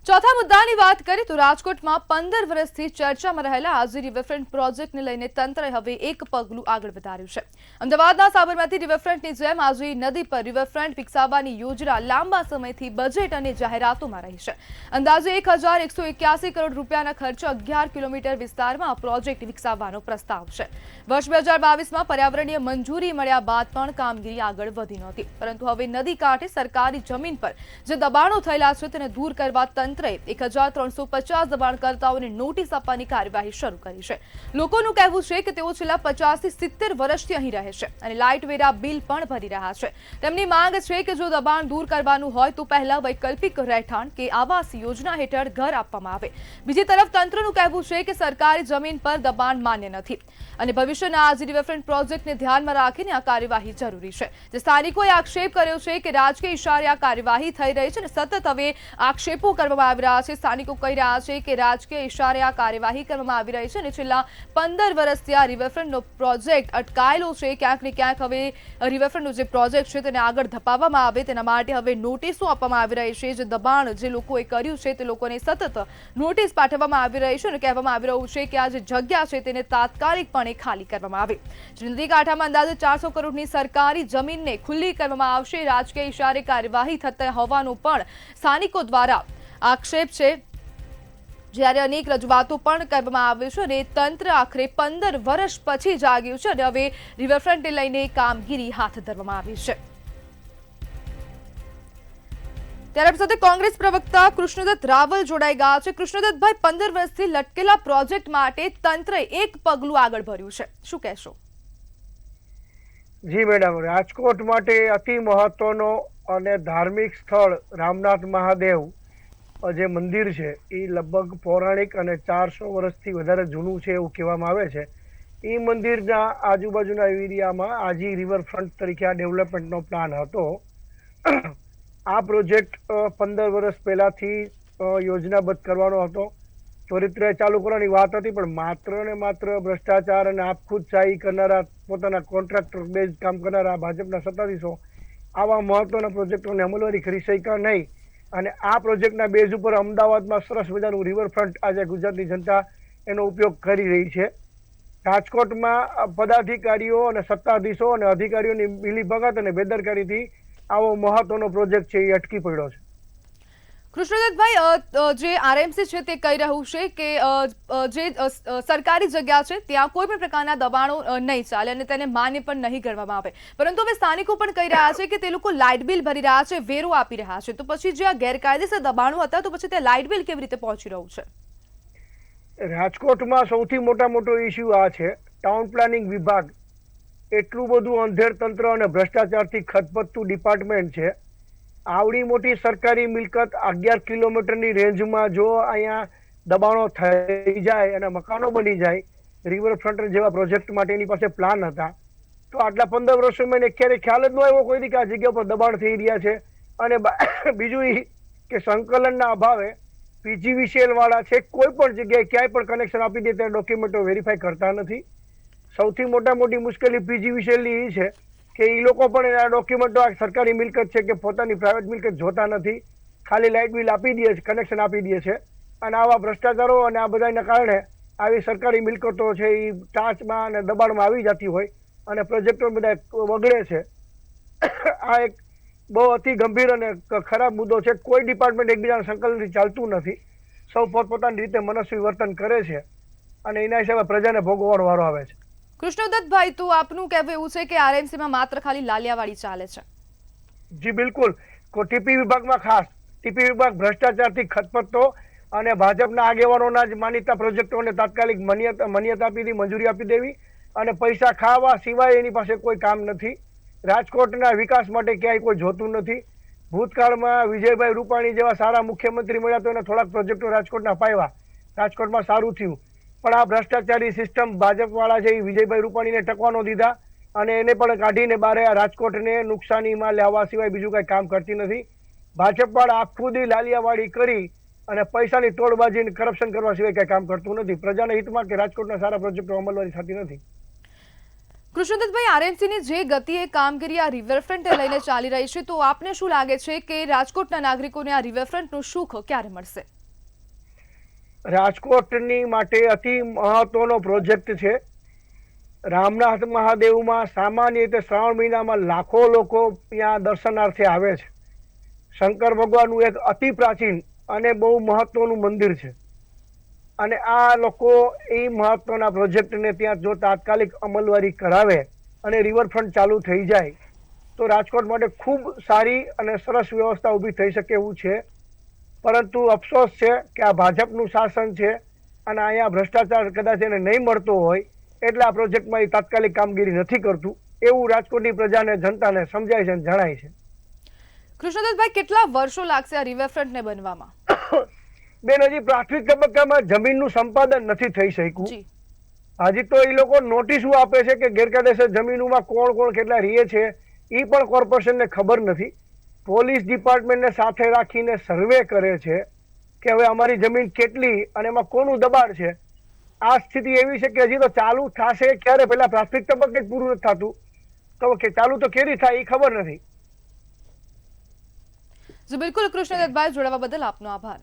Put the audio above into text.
ચોથા મુદ્દાની વાત કરીએ તો રાજકોટમાં 15 વર્ષથી ચર્ચામાં રહેલા આજી રિવરફ્રન્ટ પ્રોજેક્ટને લઈને તંત્રએ હવે એક પગલું આગળ વધાર્યું છે। અમદાવાદના સાબરમતી રિવરફ્રન્ટની જેમ આજી નદી પર રિવરફ્રન્ટ વિકસાવવાની યોજના લાંબા સમયથી બજેટ અને જાહેરાતોમાં રહી છે। અંદાજે 1181 કરોડ રૂપિયાના ખર્ચે 11 કિલોમીટર વિસ્તારમાં આ પ્રોજેક્ટ વિકસાવવાનો પ્રસ્તાવ છે। વર્ષ 2022માં પર્યાવરણીય મંજૂરી મળ્યા બાદ પણ કામગીરી આગળ વધી નહોતી, પરંતુ હવે નદી કાંઠે સરકારી જમીન પર જે દબાણો થયેલા છે તેને દૂર કરવા તંત્રએ 1350 દબાણકર્તાઓને નોટિસ આપવાની કાર્યવાહી શરૂ કરી છે। લોકોનું કહેવું છે કે તેઓ છેલ્લા 50 થી 70 વર્ષથી અહીં રહે છે અને લાઇટ વેરા બિલ પણ ભરી રહ્યા છે। તેમની માંગ છે કે જો દબાણ દૂર કરવાનું હોય તો પહેલા વૈકલ્પિક રહેઠાણ કે આવાસ યોજના હેઠળ ઘર આપવામાં આવે। બીજી તરફ તંત્રનું કહેવું છે કે સરકારી જમીન પર દબાણ માન્ય નથી અને ભવિષ્યના આજી રિવરફ્રન્ટ પ્રોજેક્ટને ધ્યાનમાં રાખીને આ કાર્યવાહી જરૂરી છે। જે સ્થાનિકોએ આક્ષેપ કર્યો છે કે રાજકીય ઇશારે આ કાર્યવાહી થઈ રહી છે અને સતત હવે આક્ષેપો કરવામાં આવી રહ્યા છે। સ્થાનિકો કહી રહ્યા છે કે રાજકીય ઇશારે આ કાર્યવાહી કરવામાં આવી રહી છે અને છેલ્લા 15 વર્ષથી આ રિવરફ્રન્ટનો પ્રોજેક્ટ અટકાયેલો છે। ક્યાંક ને ક્યાંક હવે રિવરફ્રન્ટનો જે પ્રોજેક્ટ છે તેને આગળ ધપાવવામાં આવે તેના માટે હવે નોટિસો આપવામાં આવી રહી છે। જે દબાણ જે લોકોએ કર્યું છે તે લોકોને સતત નોટિસ પાઠવવામાં આવી રહી છે અને કહેવામાં આવી રહ્યું છે કે આ જે જગ્યા છે તેને તાત્કાલિકપણે ખાલી કરવામાં આવે। નદી કાંઠામાં અંદાજે 400 કરોડની સરકારી જમીનને ખુલ્લી કરવામાં આવશે। રાજકીય ઇશારે કાર્યવાહી થતા હોવાનો પણ સ્થાનિકો દ્વારા આક્ષેપ છે, જ્યારે અનેક રજૂઆતો પણ કરવામાં આવી છે અને તંત્ર આખરે 15 વર્ષ પછી જાગ્યું છે અને હવે રિવરફ્રન્ટને લઈને કામગીરી હાથ ધરવામાં આવી છે। ત્યારે સાથે કોંગ્રેસ પ્રવક્તા કૃષ્ણદત્ત રાવલ જોડાઈ ગયા છે। કૃષ્ણદત્તભાઈ, 15 વર્ષથી લટકેલા પ્રોજેક્ટ માટે તંત્રએ એક પગલું આગળ ભર્યું છે, શું કહેશો? જી મેડમ, રાજકોટ માટે અતિ મહત્વનો અને ધાર્મિક સ્થળ રામનાથ મહાદેવ જે મંદિર છે એ લગભગ પૌરાણિક અને 400 વર્ષથી વધારે જૂનું છે એવું કહેવામાં આવે છે। એ મંદિરના આજુબાજુના એરિયામાં આજી રિવરફ્રન્ટ તરીકે આ ડેવલપમેન્ટનો પ્લાન હતો। આ પ્રોજેક્ટ 15 વર્ષ પહેલાથી યોજનાબદ્ધ કરવાનો હતો, ત્વરિત ચાલુ કરવાની વાત હતી, પણ માત્ર ને માત્ર ભ્રષ્ટાચાર અને આપખુદશાહી કરનારા, પોતાના કોન્ટ્રાક્ટર બેઝ કામ કરનારા ભાજપના સત્તાધીશો આવા મહત્વના પ્રોજેક્ટોને અમલવારી કરી શક્યા નહીં અને આ પ્રોજેક્ટના બેઝ ઉપર અમદાવાદમાં સરસ મજાનું રિવરફ્રન્ટ આજે ગુજરાતની જનતા એનો ઉપયોગ કરી રહી છે। રાજકોટમાં પદાધિકારીઓ અને સત્તાધીશો અને અધિકારીઓની મિલીભગત અને બેદરકારીથી આવો મહત્વનો પ્રોજેક્ટ છે એ અટકી પડ્યો છે। કૃષ્ણદત્તભાઈ, જે આરએમસી છે તે કહી રહ્યું છે કે જે સરકારી જગ્યા છે ત્યાં કોઈ પણ પ્રકારના દબાણો નહીં ચાલે અને તેને માન્ય પણ નહીં ગણવામાં આવે, પરંતુ હવે સ્થાનિકો પણ કહી રહ્યા છે કે તે લોકો લાઇટ બિલ ભરી રહ્યા છે, વેરો આપી રહ્યા છે, તો પછી જે આ ગેરકાયદેસર દબાણો હતા તો પછી તે લાઇટ બિલ કેવી રીતે પહોંચી રહ્યું છે? રાજકોટમાં સૌથી મોટો ઇસ્યુ આ છે, ટાઉન પ્લાનિંગ વિભાગ એટલું બધું અંધેર તંત્ર અને ભ્રષ્ટાચારથી ખતપતતું ડિપાર્ટમેન્ટ છે। આવડી મોટી સરકારી મિલકત 11 કિલોમીટરની રેન્જમાં જો અહીંયા દબાણો થઈ જાય અને મકાનો બની જાય, રિવરફ્રન્ટ જેવા પ્રોજેક્ટ માટે એની પાસે પ્લાન હતા, તો આટલા 15 વર્ષોમાં એને ક્યારેય ખ્યાલ જ ન આવ્યો કોઈ કે આ જગ્યા પર દબાણ થઈ રહ્યા છે। અને બીજું એ કે સંકલનના અભાવે પીજીવીસીએલ વાળા છે કોઈ પણ જગ્યાએ ક્યાંય પણ કનેક્શન આપી દે ત્યાં ડોક્યુમેન્ટો વેરીફાઈ કરતા નથી। સૌથી મોટી મુશ્કેલી પીજીવીસીએલની એ છે કે એ લોકો પણ એના ડોક્યુમેન્ટો આ સરકારી મિલકત છે કે પોતાની પ્રાઇવેટ મિલકત જોતા નથી, ખાલી લાઇટ બિલ આપી દે છે, કનેક્શન આપી દે છે અને આવા ભ્રષ્ટાચારો અને આ બધાના કારણે આવી સરકારી મિલકતો છે એ ટાંચમાં અને દબાણમાં આવી જતી હોય અને પ્રોજેક્ટો બધા બગડે છે। આ એક બહુ અતિ ગંભીર અને ખરાબ મુદ્દો છે। કોઈ ડિપાર્ટમેન્ટ એકબીજાના સંકલનથી ચાલતું નથી, સૌ પોતપોતાની રીતે મનસ્વી વર્તન કરે છે અને એના હિસાબે પ્રજાને ભોગવવાનો વારો આવે છે। કૃષ્ણદત્તભાઈ, તો આપનું કહેવું એવું છે કે આરએમસીમાં માત્ર ખાલી લાલિયાવાડી ચાલે છે? જી બિલકુલ, ટીપી વિભાગમાં ખાસ ટીપી વિભાગ ભ્રષ્ટાચારથી ખતપતો અને ભાજપના આગેવાનોના જ માનીતા પ્રોજેક્ટોને તાત્કાલિક માન્યતા આપી દેવી, મંજૂરી આપી દેવી અને પૈસા ખાવા સિવાય એની પાસે કોઈ કામ નથી। રાજકોટના વિકાસ માટે ક્યાંય કોઈ જોતું નથી। ભૂતકાળમાં વિજયભાઈ રૂપાણી જેવા સારા મુખ્યમંત્રી મળ્યા તો એને થોડાક પ્રોજેક્ટો રાજકોટના અપાવ્યા, રાજકોટમાં સારું થયું, પણ આ ભ્રષ્ટાચારી સિસ્ટમ ભાજપવાળા છે એ વિજયભાઈ રૂપાણીને ટકવાનો દીધા અને એને પણ કાઢીને બારે રાજકોટને નુકસાનીમાં લેવા સિવાય બીજું કંઈ કામ કરતી નથી। ભાજપવાળા આખું દી લાલિયાવાડી કરી અને પૈસાની તોડબાજી કરપ્શન કરવા સિવાય કંઈ કામ કરતું નથી। પ્રજાના હિતમાં કે રાજકોટના સારા પ્રોજેક્ટો અમલવારી થતી નથી। કૃષ્ણદત્તભાઈ, આરએમસીની જે ગતિએ કામગીરી આ રિવરફ્રન્ટને લઈને ચાલી રહી છે, તો આપને શું લાગે છે કે રાજકોટના નાગરિકોને આ રિવરફ્રન્ટનું સુખ ક્યારે મળશે? રાજકોટની માટે અતિ મહત્વનો પ્રોજેક્ટ છે. રામનાથ મહાદેવમાં સામાન્ય રીતે શ્રાવણ મહિનામાં લાખો લોકો ત્યાં દર્શનાર્થે આવે છે. શંકર ભગવાનનું એક અતિ પ્રાચીન અને બહુ મહત્વનું મંદિર છે, અને આ લોકો એ મહત્વના પ્રોજેક્ટને ત્યાં જો તાત્કાલિક અમલવારી કરાવે અને રિવરફ્રન્ટ ચાલુ થઈ જાય તો રાજકોટ માટે ખૂબ સારી અને સરસ વ્યવસ્થા ઊભી થઈ શકે એવું છે. પરંતુ અફસોસ છે કે આ ભાજપનું શાસન છે અને અહીંયા ભ્રષ્ટાચાર કદાચ એને નહીં મળતો હોય એટલે આ પ્રોજેક્ટમાં એ તાત્કાલિક કામગીરી નથી કરતું એવું રાજકોટની પ્રજાને, જનતાને સમજાય છે અને જણાય છે. કૃષ્ણદત્તભાઈ, કેટલા વર્ષો લાગશે આ રિવરફ્રન્ટને બનવામાં? બેન, હજી પ્રાથમિક તબક્કામાં જમીનનું સંપાદન નથી થઈ શક્યું. જી, હજી તો એ લોકો નોટિસો આપે છે કે ગેરકાયદેસર જમીનોમાં કોણ કોણ કેટલા રહે છે એ પણ કોર્પોરેશનને ખબર નથી. પોલીસ ડિપાર્ટમેન્ટને સાથે રાખીને સર્વે કરે છે કે હવે અમારી જમીન કેટલી અને એમાં કોનું દબાણ છે. આ સ્થિતિ એવી છે કે હજી તો ચાલુ થશે ક્યારે, પહેલા પ્રાથમિક તબક્કે જ પૂરું નથી થતું, તો કે ચાલુ તો કેરી થાય એ ખબર નથી. જી બિલકુલ કૃષ્ણદત્તભાઈ, જોડાવા બદલ આપનો આભાર.